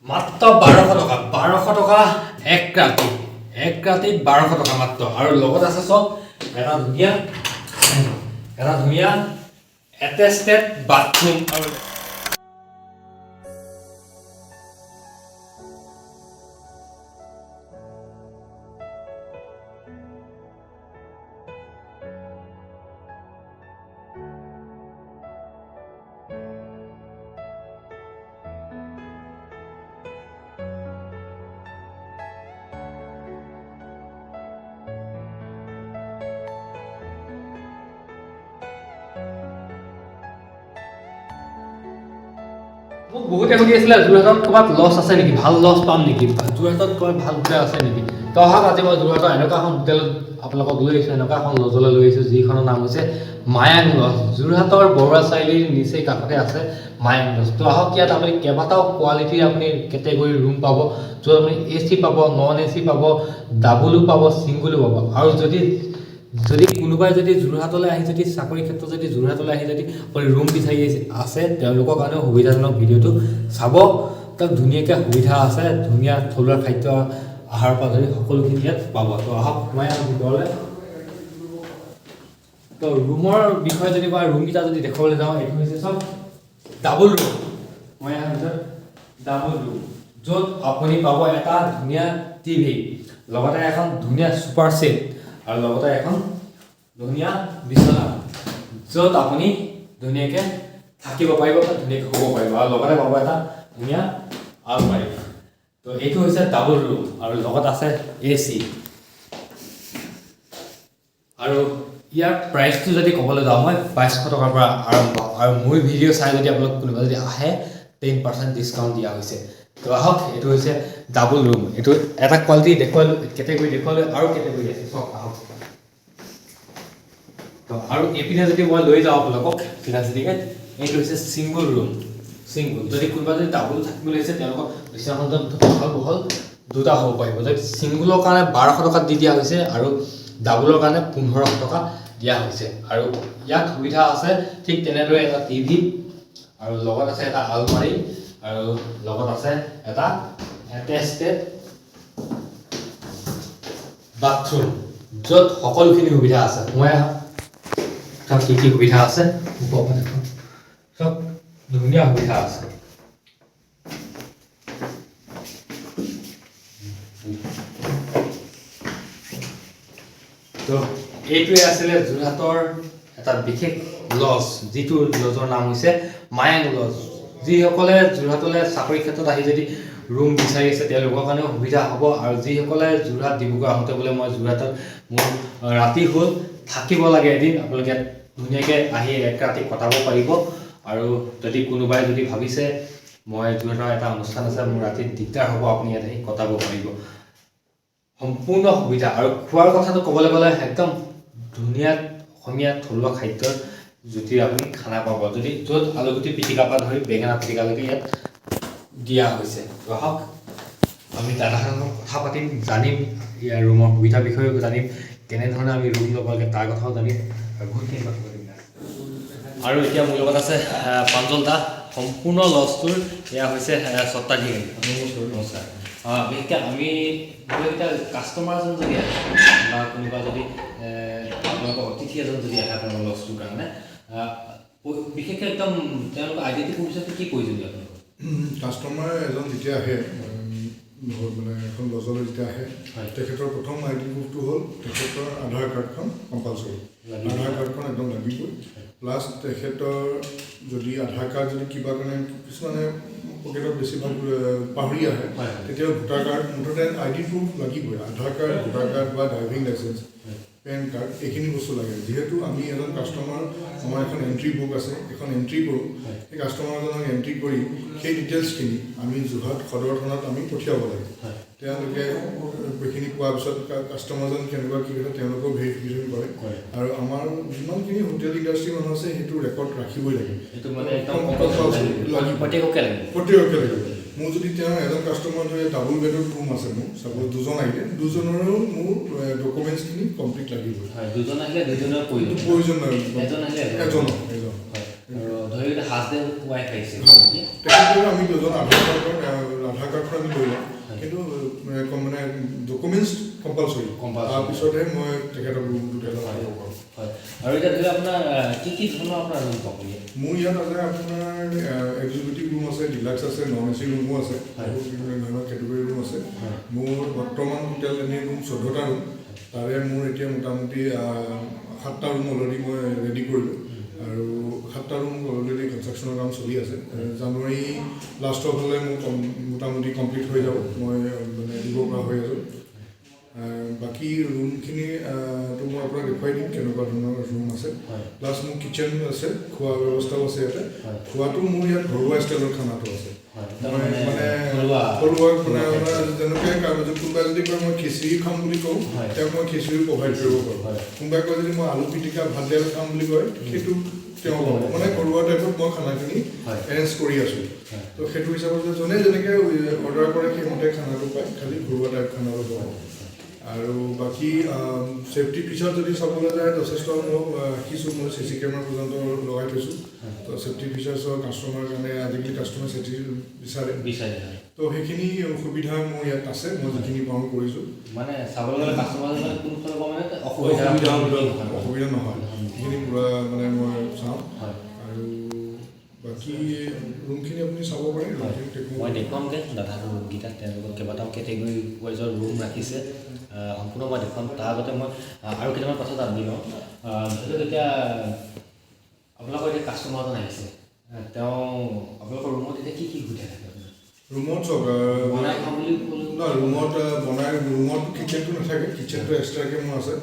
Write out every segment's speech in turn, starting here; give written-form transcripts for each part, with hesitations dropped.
মাত্ৰ 1200 টকা এক ৰাতি 1200 টকা মাত্ৰ আৰু লগত আছে সব এটা ধুনীয়া এটেচড বাথৰুম আৰু মোক বহুতে সুধি আছিলে যোৰহাটত ক'ৰবাত লছ আছে নেকি ভাল লছ পাম নেকি যোৰহাটত ক'ৰবাত ভাল হোটেল আছে নেকি তো অহাত আজি মই যোৰহাটৰ এনেকুৱা এখন হোটেলত আপোনালোকক লৈ আহিছোঁ এনেকুৱা এখন লজলৈ লৈ আহিছোঁ যিখনৰ নাম হৈছে মায়াং লজ যোৰহাটৰ বৰুৱা চাৰিআলিৰ নিচেই কাষতে আছে মায়াং লজ তো আহক ইয়াত আপুনি কেইবাটাও কোৱালিটিৰ আপুনি কেটেগৰী ৰুম পাব য'ত আপুনি AC পাব নন AC পাব ডাবলো পাব ছিংগলো পাব আৰু যদি কোনোবাই যদি যোৰহাটলৈ আহি যদি চাকৰি ক্ষেত্ৰত যদি যোৰহাটলৈ আহি যদি ৰুম বিচাৰি আছে তেওঁলোকৰ কাৰণে সুবিধাজনক ভিডিঅ'টো চাব তাত ধুনীয়াকৈ সুবিধা আছে ধুনীয়া থলুৱা খাদ্য আহাৰ পৰা ধৰি সকলোখিনি ইয়াত পাব তো আহক মই ভিতৰলৈ তো ৰুমৰ বিষয়ে যদি বা ৰুমকেইটা যদি দেখুৱাবলৈ যাওঁ এইটো হৈছে চব ডাবল ৰুম মই ডাবল ৰুম য'ত আপুনি পাব এটা ধুনীয়া টিভি লগতে এখন ধুনীয়া ছুপাৰ ছেট আৰু লগতে এখন ধুনীয়া বিছনা য'ত আপুনি ধুনীয়াকৈ থাকিব পাৰিব ধুনীয়াকৈ শুব পাৰিব আৰু লগতে পাব এটা ধুনীয়া আলমাৰি তো এইটো হৈছে ডাবল ৰুম আৰু লগত আছে AC আৰু ইয়াৰ প্ৰাইচটো যদি ক'বলৈ যাওঁ মই 2200 টকাৰ পৰা আৰম্ভ আৰু মোৰ ভিডিঅ' চাই যদি আপোনালোক কোনোবা যদি আহে 10% ডিছকাউণ্ট দিয়া হৈছে তো আহক এইটো হৈছে ডাবল ৰুম এইটো এটা কোৱালিটি দেখুৱালোঁ কেটেগৰী দেখুৱালোঁ আৰু কেটেগৰী আছে চাওক আহক তো আৰু এইপিনে যদি মই লৈ যাওঁ আপোনালোকক চিধাচিধিকৈ এইটো হৈছে ছিংগল ৰুম ছিংগল যদি কোনোবা যদি ডাবল থাকিবলৈ আহিছে তেওঁলোকক বিচনাখন বহল দুটা হ'ব পাৰিব যদি ছিংগলৰ কাৰণে 1200 টকা দি দিয়া হৈছে আৰু ডাবলৰ কাৰণে 1500 টকা দিয়া হৈছে আৰু ইয়াত সুবিধা আছে ঠিক তেনেদৰে এটা টিভি আৰু লগত আছে এটা আলমাৰি আৰু লগত আছে এটা এটেচড বাথৰুম য'ত সকলোখিনি সুবিধা আছে মই তাত কি সুবিধা আছে চব ধুনীয়া সুবিধা আছে তো এইটোৱে আছিলে যোৰহাটৰ এটা বিশেষ লজ যিটো লজৰ নাম হৈছে মায়াং লজ যিসকলে যোৰহাটলৈ চাকৰি ক্ষেত্ৰত আহি যদি ৰুম বিচাৰি আছে তেওঁলোকৰ কাৰণেও সুবিধা হ'ব আৰু যিসকলে যোৰহাট ডিব্ৰুগড় আহোঁতে বোলে মই যোৰহাটত মোৰ ৰাতি হ'ল থাকিব লাগে এদিন আপোনালোকে ধুনীয়াকৈ আহি এক ৰাতি কটাব পাৰিব আৰু যদি কোনোবাই যদি ভাবিছে মই যোৰহাটৰ এটা অনুষ্ঠান আছে মোৰ ৰাতি দিগদাৰ হ'ব আপুনি ইয়াত আহি কটাব পাৰিব সম্পূৰ্ণ সুবিধা আৰু খোৱাৰ কথাটো ক'বলৈ গ'লে একদম ধুনীয়া অসমীয়া থলুৱা খাদ্যৰ জুতি আপুনি খানা পাব যদি য'ত আলুগুটি পিটিকা পৰা ধৰি বেঙেনা পিটিকালৈকে ইয়াত দিয়া হৈছে আহক আমি দাদাহঁতৰ কথা পাতিম জানিম ইয়াৰ ৰুমৰ সুবিধাৰ বিষয়েও জানিম কেনেধৰণে আমি ৰুম ল'ব লাগে তাৰ কথাও জানিম আৰু বহুতখিনি কথা পাতিম আৰু এতিয়া মোৰ লগত আছে প্ৰাঞ্জল দা সম্পূৰ্ণ লজটোৰ এয়া হৈছে স্বত্বাধিকাৰী নমস্কাৰ বিশেষকৈ আমি এতিয়া কাষ্টমাৰ এজন যদি আহে বা কোনোবা যদি আপোনালোকৰ অতিথি এজন যদি আহে আপোনালোকৰ লজটোৰ কাৰণে বিশেষকৈ একদম তেওঁলোকৰ আইডেণ্টি প্ৰফিচটো কি প্ৰয়োজনীয় আপোনালোকৰ কাষ্টমাৰ এজন যেতিয়া আহে মানে এখন লজলৈ যেতিয়া আহে তেখেতৰ প্ৰথম আইডি প্ৰুফটো হ'ল তেখেতৰ আধাৰ কাৰ্ডখন কম্পালচৰি আধাৰ কাৰ্ডখন একদম লাগিবই প্লাছ তেখেতৰ যদি আধাৰ কাৰ্ড যদি কিবা কাৰণে কিছুমানে পকেটত বেছিভাগ পাহৰি আহে তেতিয়া ভোটাৰ কাৰ্ড মুঠতে আইডি প্ৰুফ লাগিবই আধাৰ কাৰ্ড ভোটাৰ কাৰ্ড বা ড্ৰাইভিং লাইচেঞ্চ পেন কাৰ্ড এইখিনি বস্তু লাগে যিহেতু আমি এজন কাষ্টমাৰ আমাৰ এখন এণ্ট্ৰি বুক আছে এখন এণ্ট্ৰি কৰোঁ সেই কাষ্টমাৰজনক এণ্ট্ৰি কৰি সেই ডিটেইলছখিনি আমি যোৰহাট সদৰ থানাত আমি পঠিয়াব লাগে তেওঁলোকে সেইখিনি পোৱাৰ পিছত কাষ্টমাৰজন কেনেকুৱা কি হৈছে তেওঁলোকেও ভেৰিফিকেশ্যন কৰে আৰু আমাৰ যিমানখিনি হোটেল ইণ্ডাষ্ট্ৰী মানুহ আছে সেইটো ৰেকৰ্ড ৰাখিবই লাগে এইটো মানে প্ৰত্যেককে লাগিব মোৰ যদি তেওঁ এজন কাষ্টমাৰ যদি ডাবল বেডৰ ৰুম আছে মোৰ চাপ'জ দুজন আহিলে দুজনৰো মোৰ ডকুমেণ্টছখিনি কমপ্লিট লাগিব দুজন আহিলে দুজনৰ প্ৰয়োজন এজন ধৰি হাজবেণ্ড ৱাইফ আহিছে তেখেতক আমি দুজন আধাৰ কাৰ্ড কম্পালচৰি তাৰপিছতহে মই তেখেতক ৰুমটো তেখেতক দিব পাৰোঁ হয় আৰু এতিয়া ধৰি আপোনাৰ কি ধৰণৰ আপোনাৰ ৰুম পাব মোৰ ইয়াত আছে আপোনাৰ এক্সিকিউটিভ ৰুম আছে ডিলাক্স আছে নন এ চি ৰুমো আছে বিভিন্ন ধৰণৰ কেটেগৰী ৰুম আছে মোৰ বৰ্তমান টোটেল এনেই ৰুম 14টা ৰুম তাৰে মোৰ এতিয়া মোটামুটি 7টা ৰুম অলৰেডি মই ৰেডি কৰিলোঁ আৰু 7টা ৰুম অলৰেডি কনষ্ট্ৰাকশ্যনৰ কাম চলি আছে জানুৱাৰী লাষ্টৰ ফালে মোৰ মোটামুটি কমপ্লিট হৈ যাব মই মানে দিব পৰা হৈ আছোঁ বাকী ৰুমখিনি তো মই আপোনাক দেখুৱাই দিম কেনেকুৱা ধৰণৰ ৰুম আছে প্লাছ মোৰ কিটচেন আছে খোৱা ব্যৱস্থাও আছে ইয়াতে খোৱাটো মোৰ ইয়াত ঘৰুৱা ষ্টাইলৰ খানাটো আছে মই মানে থলুৱা মানে যেনেকৈ কোনোবাই যদি কয় মই খিচিৰি খাম বুলি কওঁ তেওঁক মই খিচিৰি প্ৰভাইড কৰিব পাৰোঁ কোনোবাই কয় যদি মই আলু পিটিকা ভাত দাইল খাম বুলি কয় সেইটো তেওঁ মানে ঘৰুৱা টাইপত মই খানাখিনি এৰেঞ্জ কৰি আছোঁ তো সেইটো হিচাপত যোনে যেনেকৈ অৰ্ডাৰ কৰে সেইমতে খানাটো পায় খালি ঘৰুৱা টাইপ খানাটো পাব আৰু বাকী ছেফটি ফিচাৰ যদি চাবলৈ যায় যথেষ্ট মোক শিকিছোঁ মই CC কেমেৰা পৰ্যন্ত লগাই থৈছোঁ তো ছেফটি ফিচাৰ্ছৰ কাষ্টমাৰ কাৰণে আজিকালি কাষ্টমাৰ ছেফটি বিচাৰে তো সেইখিনি সুবিধা মোৰ ইয়াত আছে মই যিখিনি পাওঁ কৰিছোঁ মানে চাবলৈ গ'লে কাষ্টমাৰ মানে অসুবিধা নহয় সেইখিনি পূৰা মানে মই চাওঁ আৰু বাকী ৰুমখিনি আপুনি চাব পাৰে মই দেখুৱামগৈ দাদা ৰুমকেইটা তেওঁলোকৰ কেইবাটাও কেটেগৰী ৱাইজৰ ৰুম ৰাখিছে সম্পূৰ্ণ মই দেখুৱাম তাৰ আগতে মই আৰু কেইটামান কথা জানি লওঁ এতিয়া আপোনালোকৰ এতিয়া কাষ্টমাৰ এজন আহিছে তেওঁ আপোনালোকৰ ৰুমত এতিয়া কি সুবিধা থাকে ৰুমত চাওক বনাই খাম বুলি ৰুমত বনাই ৰুমত কিটচেনটো নাথাকে কিটচেনটো এক্সট্ৰাকৈ মোৰ আছে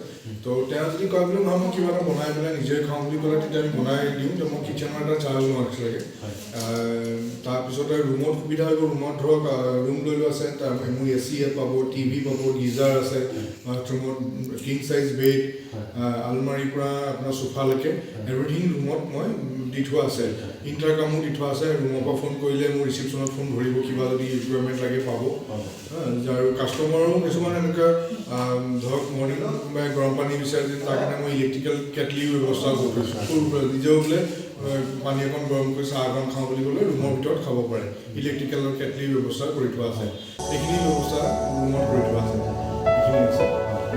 তো তেওঁ যদি কয় বোলে নহয় মই কিবা এটা বনাই পেলাই নিজে খাওঁ বুলি ক'লে তেতিয়া আমি বনাই দিওঁ তো মই কিটচেনৰ এটা চাৰ্জ লওঁ এক্সট্ৰাকৈ তাৰপিছতে ৰুমত সুবিধা হ'ব ৰুমত ধৰক ৰুম লৈ লোৱা আছে মোৰ AC পাব TV পাব গিজাৰ আছে বাথৰুমত কিং চাইজ বেড আলমাৰীৰ পৰা আপোনাৰ সোফালৈকে এভৰিথিং ৰুমত মই দি থোৱা আছে ইণ্টাৰকামো দি থোৱা আছে ৰুমৰ পৰা ফোন কৰিলে মোৰ ৰিচিপশ্যনত ফোন ধৰিব কিবা যদি ৰিকুৱাৰমেণ্ট লাগে পাব আৰু কাষ্টমাৰো কিছুমান এনেকুৱা ধৰক মৰ্ণিং কোনোবাই গৰম পানী বিচাৰে যদি তাৰ কাৰণে মই ইলেক্ট্ৰিকেল কেটলিৰ ব্যৱস্থা কৰি থৈছোঁ সৰু নিজেও বোলে পানী অকণ গৰম কৰি চাহ অকণ খাওঁ বুলি ক'লে ৰুমৰ ভিতৰত খাব পাৰে ইলেক্ট্ৰিকেলৰ কেটলিৰ ব্যৱস্থা কৰি থোৱা আছে এইখিনি ব্যৱস্থা ৰুমত কৰি থোৱা আছে এইখিনি আছে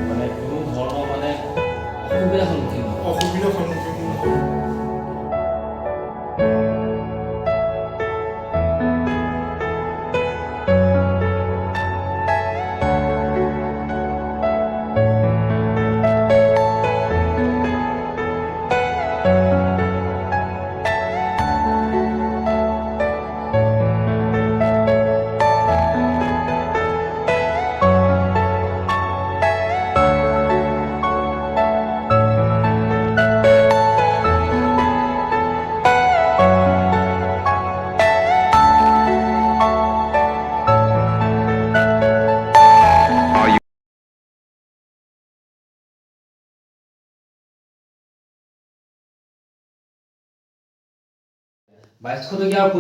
মানে কোনো ধৰণৰ মানে অসুবিধাৰ সন্মুখীন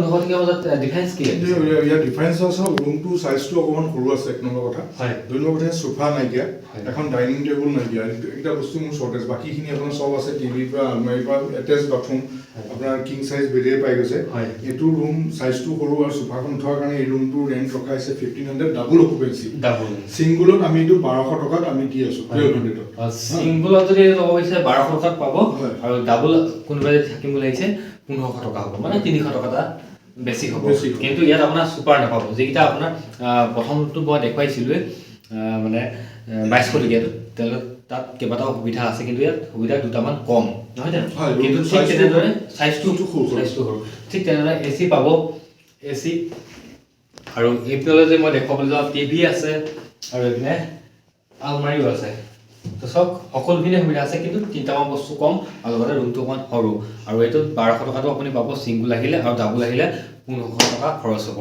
নহয় ইয়াৰ ডিফাৰেঞ্চ আছে ৰুমটো চাইজটো অকণমান সৰু আছে এক নম্বৰ কথা দুই নম্বৰ কথা সোফা নাইকিয়া এখন ডাইনিং টেবুল নাইকিয়া এইকেইটা বস্তু মোৰ শ্বৰ্টেজ বাকীখিনি আপোনাৰ চব আছে টিভিৰ পৰা আলমাৰীৰ পৰা এটেচ বাথৰুম আপোনাৰ কিং চাইজ বেডেই পাই গৈছে এইটো ৰুম চাইজটো সৰু আৰু সোফাখন উঠাৰ কাৰণে এই ৰুমটো ৰেণ্ট ৰখাইছে 1500 ডাবল অকুপেঞ্চি চিংগুলত আমি এইটো 1200 টকাত আমি দি আছোঁ 1200 চিংগুলত যদি ল'ব বিচাৰে 1200 টকাত পাব আৰু ডাবল কোনোবাই যদি থাকিম বুলি আহিছে 1500 টকা হ'ব মানে 300 টকা বেছি হ'ব কিন্তু ইয়াত আপোনাৰ ছুপাৰ নাপাব যিকেইটা আপোনাৰ প্ৰথমটো মই দেখুৱাইছিলোঁ মানে 2200 টকীয়াটো তেওঁলোকে তাত কেইবাটাও সুবিধা আছে কিন্তু ইয়াত সুবিধা দুটামান কম নহয় জানো কিন্তু ঠিক তেনেদৰে চাইজটো সৰু ঠিক তেনেদৰে AC পাব AC আৰু এইফালে যে মই দেখুৱাবলৈ যাওঁ টিভি আছে আৰু এইপিনে আলমাৰীও আছে তো সব সকলোখিনি সুবিধা আছে কিন্তু তিনিটামান বস্তু কম আৰু লগতে ৰুমটো অকণমান সৰু আৰু এইটো 1200 টকাটো আপুনি পাব চিংগুল আহিলে আৰু ডাবুল আহিলে 1500 টকা খৰচ হ'ব